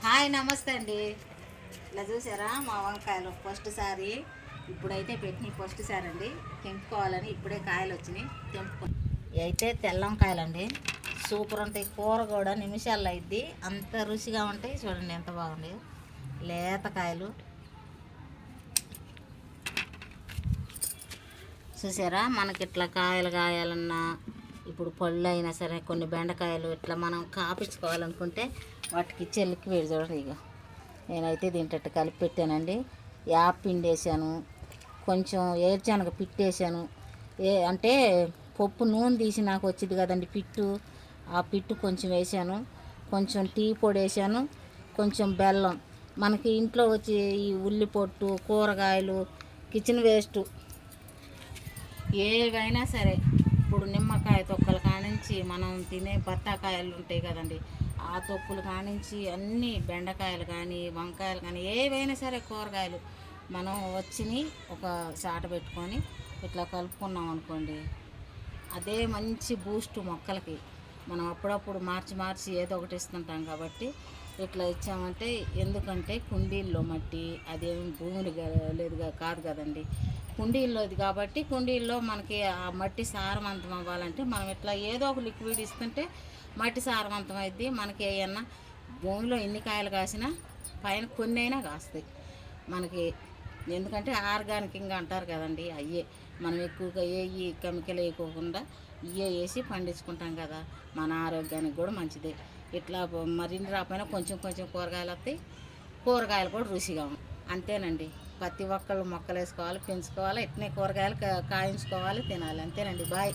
Hi నమస్తే అండి. ఇలా చూసారా మా వంకాయలు ఫస్ట్ సారి ఇప్పుడైతే పెట్టిన ఫస్ట్ సారి అండి. తెంపుకోవాలని ఇప్పుడే కాయలు వచ్చినాయి, తెంపుకో. అయితే తెల్ల వంకాయలండి, సూపర్ ఉంటాయి. కూర కూడా నిమిషాల్లో అయిద్ది, అంత రుచిగా ఉంటాయి. చూడండి ఎంత బాగుంది, లేత కాయలు చూసారా. మనకి ఇట్లా కాయలు కాయాలన్నా, ఇప్పుడు పళ్ళు అయినా సరే, కొన్ని బెండకాయలు ఇట్లా మనం కాపించుకోవాలనుకుంటే వాటికి ఇచ్చే లిక్విడ్ చూడండి. ఇక నేనైతే దీంట్లో కలిపి పెట్టానండి. యాప్ పిండి వేసాను, కొంచెం ఏరుశనగ పిట్టు వేసాను. అంటే పప్పు నూనె తీసి నాకు వచ్చింది కదండి పిట్టు, ఆ పిట్టు కొంచెం వేసాను. కొంచెం టీ పొడి వేసాను, కొంచెం బెల్లం. మనకి ఇంట్లో వచ్చి ఈ ఉల్లి పొట్టు, కూరగాయలు, కిచెన్ వేస్ట్ ఏవైనా సరే, ఇప్పుడు నిమ్మకాయ తొక్కలు కానించి మనం తినే బత్తాకాయలు ఉంటాయి కదండి, ఆ తొక్కులు కానించి అన్నీ, బెండకాయలు కానీ వంకాయలు కానీ ఏవైనా సరే కూరగాయలు మనం వచ్చిని ఒక చాట పెట్టుకొని ఇట్లా కలుపుకున్నాం అనుకోండి, అదే మంచి బూస్ట్ మొక్కలకి. మనం అప్పుడప్పుడు మార్చి ఏదో ఒకటి ఇస్తుంటాం కాబట్టి ఇట్లా ఇచ్చామంటే, ఎందుకంటే కుండీల్లో మట్టి అదేమి భూమిని లేదుగా కాదు కదండి, కుండీల్లోది కాబట్టి కుండీల్లో మనకి ఆ మట్టి సారవంతం అవ్వాలంటే మనం ఇట్లా ఏదో ఒక లిక్విడ్ ఇస్తుంటే మట్టి సారవంతం అయింది. మనకి ఏమన్నా భూమిలో ఎన్ని కాయలు కాసినా పైన కొన్ని అయినా కాస్తాయి మనకి. ఎందుకంటే ఆర్గానిక్ ఇంకా అంటారు కదండి, అయ్యే మనం ఎక్కువగా ఈ కెమికల్ వేయకోకుండా ఇవే వేసి పండించుకుంటాం కదా, మన ఆరోగ్యానికి కూడా మంచిదే. ఇట్లా మరిన్ని రాకపోయినా కొంచెం కూరగాయలు వస్తాయి, కూరగాయలు కూడా రుచిగా ఉంటాయి. అంతేనండి, ప్రతి ఒక్కళ్ళు మొక్కలు వేసుకోవాలి, పెంచుకోవాలి, ఇట్నే కూరగాయలు కాయించుకోవాలి, తినాలి. అంతేనండి. బాయ్.